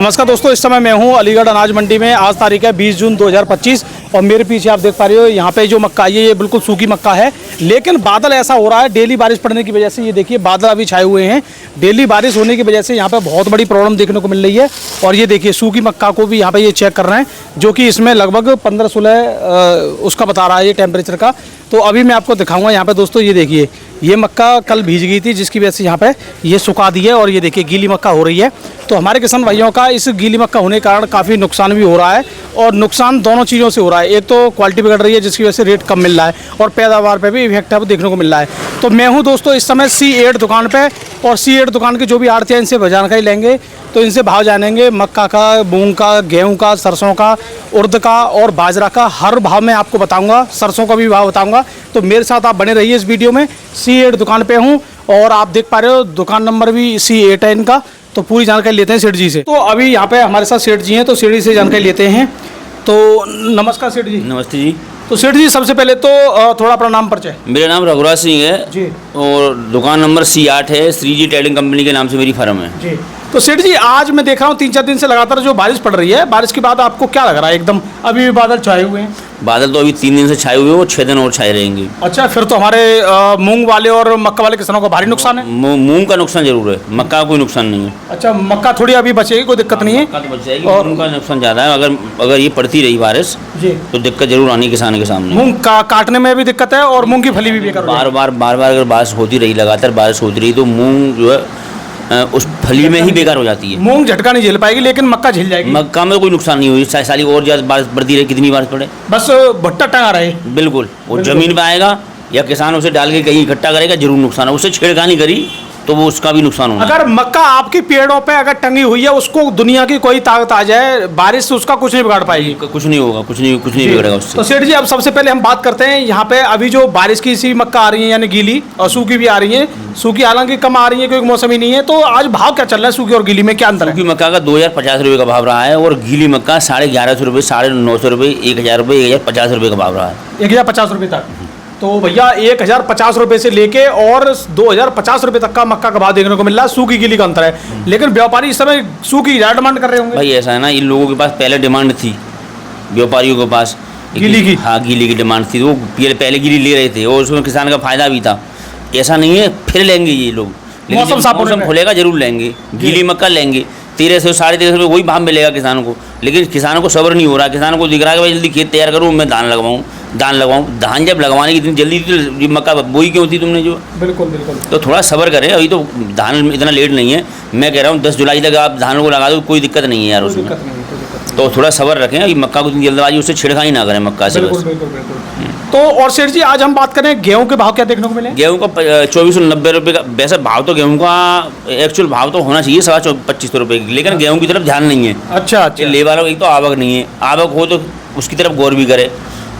नमस्कार दोस्तों, इस समय मैं हूं अलीगढ़ अनाज मंडी में। आज तारीख है 20 जून 2025 और मेरे पीछे आप देख पा रहे हो यहाँ पे जो मक्का है ये बिल्कुल सूखी मक्का है। लेकिन बादल ऐसा हो रहा है, डेली बारिश पड़ने की वजह से ये देखिए बादल अभी छाए हुए हैं। डेली बारिश होने की वजह से यहाँ पे बहुत बड़ी प्रॉब्लम देखने को मिल रही है। और ये देखिए सूखी मक्का को भी यहाँ पे ये चेक कर रहे हैं, जो कि इसमें लगभग 15-16 उसका बता रहा है ये टेम्परेचर का। तो अभी मैं आपको दिखाऊंगा यहाँ पे दोस्तों। ये देखिए ये मक्का कल भीज गई थी, जिसकी वजह से यहाँ पे ये सुखा दी है और ये देखिए गीली मक्का हो रही है। तो हमारे किसान भाइयों का इस गीली मक्का होने के कारण काफ़ी नुकसान भी हो रहा है, और नुकसान दोनों चीज़ों से हो रहा है। एक तो क्वालिटी बिगड़ रही है, जिसकी वजह से रेट कम मिल रहा है, और पैदावार पे भी इफेक्ट है देखने को मिल रहा है। तो मैं हूँ दोस्तों इस समय C8 दुकान पे, और C8 दुकान के जो भी आड़ती हैं इनसे जानकारी लेंगे। तो इनसे भाव जानेंगे मक्का का, मूंग का, गेहूं का, सरसों का, उर्द का और बाजरा का। हर भाव मैं आपको बताऊंगा, सरसों का भी भाव बताऊंगा। तो मेरे साथ आप बने रहिए इस वीडियो में। C8 दुकान पे हूं और आप देख पा रहे हो दुकान नंबर भी C8 है इनका। तो पूरी जानकारी लेते हैं सेठ जी से। तो अभी यहाँ पे हमारे साथ सेठ जी हैं, तो सेठ जी से जानकारी लेते हैं। तो नमस्कार सेठ जी। नमस्ते जी। तो सेठ जी सबसे पहले तो थोड़ा अपना नाम परिचय। मेरा नाम रघुराज सिंह है जी, और दुकान नंबर C8 है। श्रीजी ट्रेडिंग कंपनी के नाम से मेरी फर्म है जी। तो सेठ जी आज मैं देख रहा हूँ 3-4 दिन से लगातार जो बारिश पड़ रही है, बारिश के बाद आपको क्या लग रहा है? एकदम अभी भी बादल छाए हुए हैं। बादल तो अभी 3 दिन से छाए हुए हैं और 6 दिन और छाए रहेंगे। अच्छा, फिर तो हमारे मूंग वाले और मक्का वाले किसानों का भारी नुकसान है। मूंग का नुकसान जरूर है, मक्का का कोई नुकसान नहीं है। अच्छा, मक्का थोड़ी अभी बचेगी, कोई दिक्कत नहीं है। मक्का तो बच जाएगी, और मूंग का नुकसान ज़्यादा है। अगर ये पड़ती रही बारिश जी, तो दिक्कत जरूर आनी किसान के सामने। मूंग का काटने में भी दिक्कत है और मूंग की फली भी बेकार हो जाएगी। बार बार अगर बारिश होती रही, लगातार बारिश होती रही, तो मूंग जो है उस फली में ही बेकार हो जाती है। मूंग झटका नहीं झेल पाएगी, लेकिन मक्का झेल जाएगी। मक्का में कोई नुकसान नहीं हुई, साली और ज़्यादा बारिश पड़ती रहे, कितनी बारिश पड़े, बस भुट्टा टंगा रहे। बिल्कुल वो जमीन पे आएगा या किसान उसे डाल के कहीं इकट्ठा करेगा, जरूर नुकसान है। उससे छेड़खानी करी तो वो उसका भी नुकसान होगा। अगर मक्का आपकी पेड़ों पे अगर टंगी हुई है, उसको दुनिया की कोई ताकत आ जाए, बारिश से उसका कुछ नहीं बिगाड़ पाएगी। कुछ नहीं होगा, कुछ नहीं बिगड़ेगा उससे। तो सेठ जी अब सबसे पहले हम बात करते हैं यहाँ पे अभी जो बारिश की सी मक्का आ रही है, यानी गीली और सूखी भी आ रही है। सूखी हालांकि कम आ रही है क्योंकि मौसम ही नहीं है। तो आज भाव क्या चल रहा है सूखी और गीली में, क्या अंतर है? सूखी मक्का का 2050 रुपये का भाव रहा है, और गीली मक्का 1150 रुपये, 950 रुपये, 1000 रुपये, 1050 रुपये का भाव रहा है। 1050 रुपये तक। तो भैया 1050 रुपये से लेके और 2050 रुपये तक का मक्का का भाव देखने को मिल रहा है। सूखी गीली का अंतर है, लेकिन व्यापारी इस समय सूखी ज़्यादा डिमांड कर रहे होंगे। भाई ऐसा है ना, इन लोगों के पास पहले डिमांड थी, व्यापारियों के पास गीली की। हाँ, गीली की डिमांड थी, वो पहले गीली ले रहे थे और उसमें किसान का फायदा भी था। ऐसा नहीं है, फिर लेंगे ये लोग, मौसम खुलेगा जरूर लेंगे, गीली मक्का लेंगे। 1300 1350 रुपये वही भाव मिलेगा किसानों को, लेकिन किसानों को सब्र नहीं हो रहा। किसानों को दिख रहा है कि भाई जल्दी खेत तैयार करूँ, मैं धान लगाऊँ। धान जब लगवाने की इतनी जल्दी थी, मक्का बोई क्यों थी तुमने जो? बिल्कुल बिल्कुल। तो थोड़ा सब्र करें, अभी तो धान इतना लेट नहीं है। मैं कह रहा हूँ 10 जुलाई तक आप धान को लगा दो, कोई दिक्कत नहीं है यार उसमें। तो थोड़ा सब्र रखें, अभी मक्का को इतनी जल्दबाजी उससे छिड़खानी ना करें मक्का से। तो और सेठ जी आज हम बात करें गेहूं के भाव क्या देखने को मिले? गेहूं का 2490 रुपये का वैसे भाव, तो गेहूं का एक्चुअल भाव तो होना चाहिए 2500 रुपये की, लेकिन गेहूं की तरफ ध्यान नहीं है। अच्छा, ले वालों की तो आवक नहीं है। आवक हो तो उसकी तरफ गौर भी करे।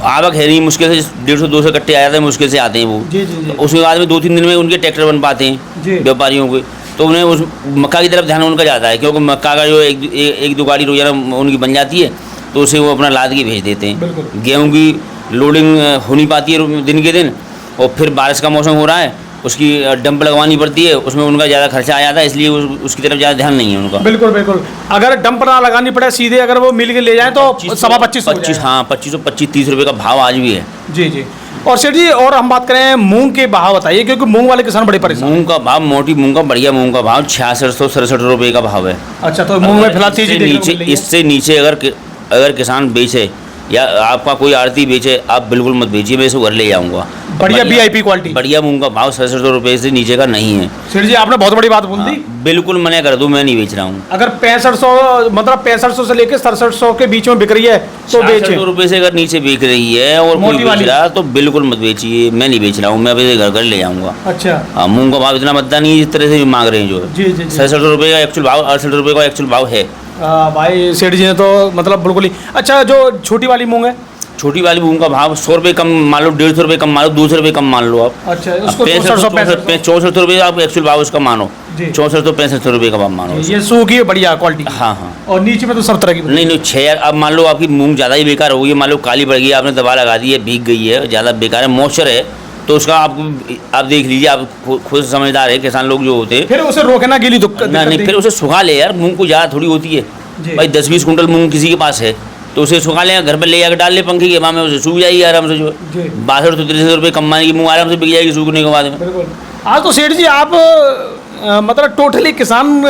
आवक है नहीं, मुश्किल से 150-200 कट्टे आ जाते हैं, मुश्किल से आते हैं वो। जी, जी, जी। तो उसके बाद में 2-3 दिन में उनके ट्रैक्टर बन पाते हैं व्यापारियों के। तो उन्हें उस मक्का की तरफ ध्यान उनका जाता है, क्योंकि मक्का का जो एक दो गाड़ी रोजाना उनकी बन जाती है, तो उसे वो अपना लाद के भेज देते हैं। गेहूँ की लोडिंग हो नहीं पाती है दिन के दिन, और फिर बारिश का मौसम हो रहा है, उसकी डंप लगवानी पड़ती है, उसमें उनका ज़्यादा खर्चा आ जाता है, इसलिए उसकी तरफ ज़्यादा ध्यान नहीं है उनका। बिल्कुल बिल्कुल। अगर डंप ना लगानी पड़े, सीधे अगर वो मिल के ले जाए तो 25 हाँ 25-30 रुपये का भाव आज भी है। जी जी। और सेठ जी और हम बात करें मूंग के भाव बताइए, क्योंकि मूंग वाले किसान बड़े परेशान। मूंग का भाव, मोटी मूंग का, बढ़िया मूंग का भाव 6667 रुपये का भाव है। अच्छा, तो मूंग में फिलहाल इससे नीचे अगर किसान बेचे या आपका कोई आड़ती बेचे, आप बिल्कुल मत बेचिए, मैं इसको घर ले जाऊंगा। बढ़िया VIP क्वालिटी, बढ़िया मूंग का भाव 6700 रुपये से नीचे का नहीं है। सेठ जी आपने बहुत बड़ी बात बोल दी। बिल्कुल मना कर दूं, मैं नहीं बेच रहा हूँ। अगर 6500 मतलब 6500 से लेकर 6700 के बीच में बिक रही है तो बेचे। 6700 रुपये से अगर नीचे बिक रही है और कोई बेच रहा तो बिल्कुल मत बेचिए, मैं नहीं बेच रहा हूँ, मैं अभी घर ले जाऊँगा। अच्छा, हाँ, मूंग का भाव इतना मद्दा नहीं है जिस तरह से मांग रहे हैं जो है। 6700 रुपये का एक्चुअल भाव, 68 रुपये का एक्चुअल भाव है। भाई सेठ जी ने तो मतलब बिल्कुल ही। अच्छा, जो छोटी वाली मूंग है, छोटी वाली मूंग का भाव 100 रुपये कम मान लो, 150 रुपये कम मान लो, 200 रुपये कम मान लो आप। अच्छा, उसको 64 रुपये आप एक्चुअल भाव उसका मानो, 64-65 रुपये का भाव मानो। ये सूखी है, बढ़िया क्वालिटी। हाँ हाँ। और नीचे में तो सब तरह की नहीं 6 अब मान लो आपकी मूंग ज़्यादा ही बेकार हो गई, मान लो काली पड़ गई, आपने दवा लगा दी है, भीग गई है, ज़्यादा बेकार है, मॉइस्चर है, तो उसका आप देख लीजिए, आप खुद समझदार है किसान लोग जो होते हैं, फिर उसे रोकना गीली नहीं, फिर उसे सुखा ले यार, मूंग को ज़्यादा थोड़ी होती है। भाई 10-20 कुंटल मूंग किसी के पास है तो उसे सुखा लें, घर पर ले जाकर डाल ले पंखे की हवा में, उसे सूख जाएगी आराम से। जो 62 से 63 रुपये कमाने की मूंग आराम से बिक जाएगी सूखने के बाद में। बिल्कुल। आज तो सेठ जी आप मतलब टोटली किसान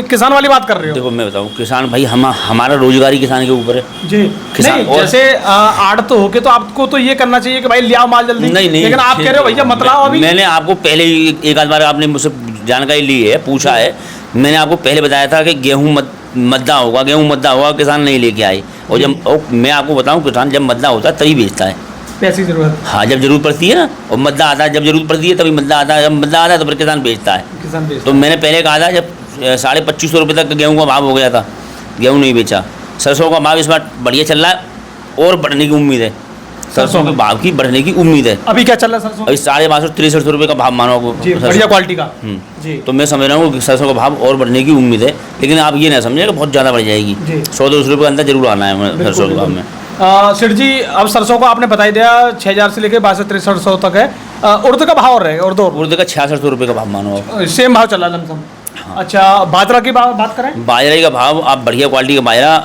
किसान वाली बात कर रहे हो। देखो मैं बताऊँ, किसान भाई हमारा रोजगारी किसान के ऊपर है जी। किसान नहीं, जैसे आड़त होके तो आपको तो ये करना चाहिए कि भाई ले आओ माल जल्दी। नहीं, लेकिन आप कह रहे हो भैया मत लाओ अभी। मैंने आपको पहले ही एक आध बार आपने मुझसे जानकारी ली है, पूछा है, मैंने आपको पहले बताया था कि गेहूँ मद्दा होगा, किसान नहीं लेके आए। और जब मैं आपको बताऊँ, किसान जब मद्दा होता है तभी बेचता है, पैसे की जरूरत। हाँ, जब जरूरत पड़ती है ना, और मद्दा आता है जब जरूरत पड़ती है तभी मद्दा आता है, जब मद्दा आता है तो फिर किसान बेचता है। तो मैंने पहले कहा था, जब 2550 रुपये तक गेहूँ का भाव हो गया था, गेहूँ नहीं बेचा। सरसों का भाव इस बार बढ़िया चल रहा है और बढ़ने की उम्मीद है, सरसों के भाव की बढ़ने की उम्मीद है। अभी क्या चल रहा है सरसों? अभी 563 रुपये का भाव मानो बढ़िया क्वालिटी का जी। तो मैं समझ रहा हूँ कि सरसों का भाव और बढ़ने की उम्मीद है, लेकिन आप ये ना समझे कि बहुत ज़्यादा बढ़ जाएगी। 100-200 रुपये के अंदर जरूर आना है सरसों के भाव में। सेठ जी अब सरसों को आपने बता दिया 6000 से लेकर 6200-6300 तक है। उर्द का भाव रहेगा? उर्द का 6600 रुपये का भाव मानो आप, सेम भाव चला लमसम। अच्छा, बाजरा की बात करें? बाजरे का भाव आप बढ़िया क्वालिटी का बाजरा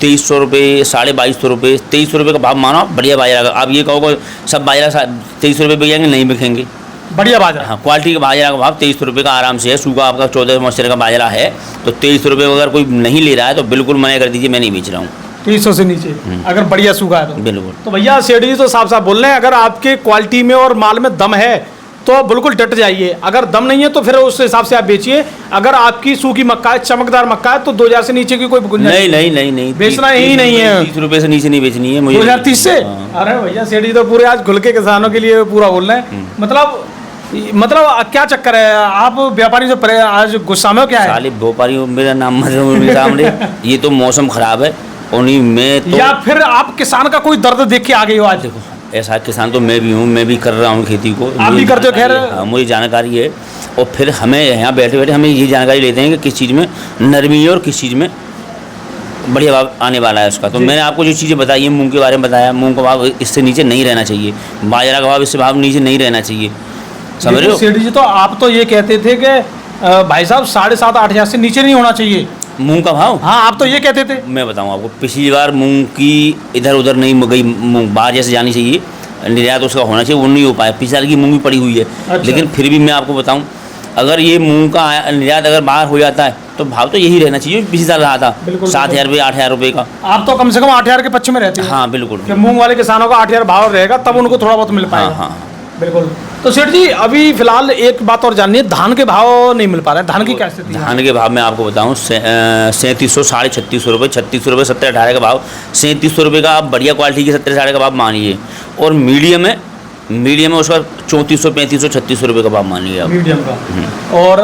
2300 रुपये, 2250 रुपये, 2300 रुपये का भाव मानो आप बढ़िया बाजरा का। आप ये कहोगे सब बाजरा 2300 रुपये बिक जाएंगे, नहीं बिकेंगे। बढ़िया बाजरा, हाँ, क्वालिटी का बाजरा का भाव 2300 रुपये का आराम से है। सूखा आपका 14 मॉइस्चर का बाजरा है तो 2300 रुपये अगर कोई नहीं ले रहा है तो बिल्कुल मना कर दीजिए, मैं नहीं बेच रहा हूँ। 300 से नीचे अगर बढ़िया सूखा है तो बिल्कुल। तो भैया सेठ जी तो साफ बोल रहे हैं, अगर आपके क्वालिटी में और माल में दम है तो बिल्कुल डट जाइए, अगर दम नहीं है तो फिर उस हिसाब से आप बेचिए। अगर आपकी सूखी मक्का है, चमकदार मक्का है तो 2000 से नीचे की कोई गुंजाइश नहीं बेचना ही नहीं है। 30 रुपये से नीचे नहीं बेचनी है मुझे। 2030 से? अरे भैया सेठ जी तो पूरे आज खुल के किसानों के लिए पूरा बोल रहे हैं। मतलब क्या चक्कर है? आप व्यापारी से आज गुस्सा में क्या है? साले व्यापारी मेरा नाम सामने ये तो मौसम खराब है उन्हीं में तो, या फिर आप किसान का कोई दर्द देख के आ गए हो आज? देखो ऐसा किसान तो मैं भी हूँ, मैं भी कर रहा हूँ खेती को। आप भी करते हो? खैर मुझे जानकारी है। और फिर हमें यहाँ बैठे बैठे हमें ये जानकारी लेते हैं कि किस चीज़ में नरमी है और किस चीज़ में बढ़िया भाव आने वाला है उसका। तो मैंने आपको जो चीज़ें बताई है, मूंग के बारे में बताया, मूंग का भाव इससे नीचे नहीं रहना चाहिए, बाजरा का भाव इससे भाव नीचे नहीं रहना चाहिए, समझ रहे हो? सेठ जी तो आप तो ये कहते थे कि भाई साहब 7,500-8 हज़ार से नीचे नहीं होना चाहिए मूंग का भाव। हाँ, आप तो ये कहते थे। मैं बताऊं आपको, पिछली बार मूंग की इधर उधर नहीं गई, मूंग बाहर जैसे जानी चाहिए, निर्यात उसका होना चाहिए, वो नहीं हो पाया। पिछले साल की मूंग भी पड़ी हुई है। अच्छा। लेकिन फिर भी मैं आपको बताऊं, अगर ये मूंग का निर्यात अगर बाहर हो जाता है तो भाव तो यही रहना चाहिए पिछले साल रहा था 7,000 रुपये 8,000 रुपये का। आप तो कम से कम 8,000 के पक्ष में रहते हैं। हाँ बिल्कुल, मूंग वाले किसानों का 8,000 भाव रहेगा तब उनको थोड़ा बहुत मिल पाएगा। हाँ बिल्कुल। तो सेठ जी अभी फिलहाल एक बात और जाननी है, धान के भाव नहीं मिल पा रहे हैं, धान की क्या स्थिति है? धान के भाव मैं आपको बताऊं 3700, 3600 रुपये, 3600 रुपये, 17-18 का भाव, 3700 रुपये का आप बढ़िया क्वालिटी के 17-18 का भाव मानिए। और मीडियम है उसका 3400, 3500, 3600 रुपये का भाव मानिए आप मीडियम का। और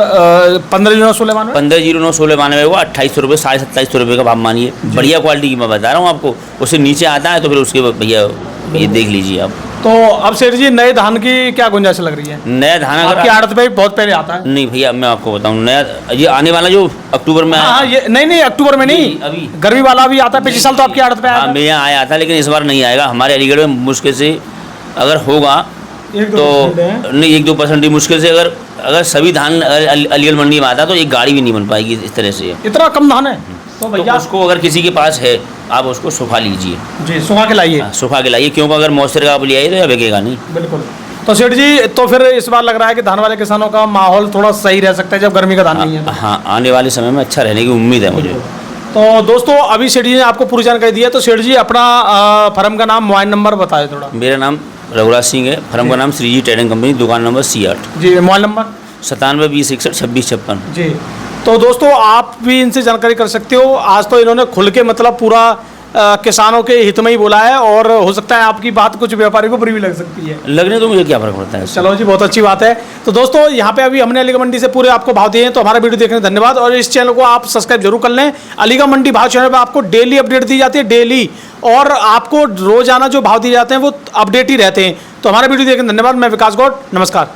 1509-1692 1509-1692 को 2800 रुपये, 2750 रुपये का भाव मानिए। बढ़िया क्वालिटी की मैं बता रहा हूँ आपको। उससे नीचे आता है तो फिर उसके भैया ये देख लीजिए आप। तो अब सेठ जी नए धान की क्या गुंजाइश लग रही है? नया धान आपकी आड़त पे बहुत पहले आता है। नहीं भैया, मैं आपको बताऊं, नया ये आने वाला जो अक्टूबर में हाँ, ये नहीं अक्टूबर में नहीं, अभी गर्मी वाला भी आता है। पिछले साल तो आपकी आड़त पे आया था। मेरे यहाँ आया था, लेकिन इस बार नहीं आएगा। हमारे अलीगढ़ में मुश्किल से अगर होगा तो नहीं 1-2% ही मुश्किल से, अगर सभी धान अलीगढ़ मंडी में आता तो एक गाड़ी भी नहीं बन पाएगी इस तरह से। इतना कम धान है तो भैया उसको अगर किसी के पास है आप उसको सुखा लीजिए जी, सुखा के लाइए। सुखा के लाइए, क्योंकि अगर मॉइस्चर का आप ले आइए तो यह बिकेगा नहीं। बिल्कुल। तो सेठ जी तो फिर इस बार लग रहा है कि धान वाले किसानों का माहौल थोड़ा सही रह सकता है जब गर्मी का धान नहीं है। हाँ, आने वाले समय में अच्छा रहने की उम्मीद है मुझे। तो दोस्तों अभी सेठ जी ने आपको पूरी जानकारी दी है, तो सेठ जी अपना फर्म का नाम, मोबाइल नंबर बताए थोड़ा। मेरा नाम रघुराज सिंह है, फर्म का नाम श्रीजी ट्रेडिंग कंपनी, दुकान नंबर C8 जी। मोबाइल नंबर 9720612656 जी। तो दोस्तों आप भी इनसे जानकारी कर सकते हो। आज तो इन्होंने खुल के मतलब पूरा किसानों के हित में ही बोला है, और हो सकता है आपकी बात कुछ व्यापारी को बुरी भी लग सकती है। लगने तो मुझे क्या फर्क पड़ता है। चलो जी, बहुत अच्छी बात है। तो दोस्तों यहाँ पे अभी हमने अलीगढ़ मंडी से पूरे आपको भाव दिए हैं, तो हमारा वीडियो देखने धन्यवाद। और इस चैनल को आप सब्सक्राइब जरूर कर लें। अलीगढ़ मंडी भाव चैनल पर आपको डेली अपडेट दी जाती है, डेली, और आपको रोजाना जो भाव दिए जाते हैं वो अपडेट ही रहते हैं। तो हमारा वीडियो देखने धन्यवाद। मैं विकास गौड़, नमस्कार।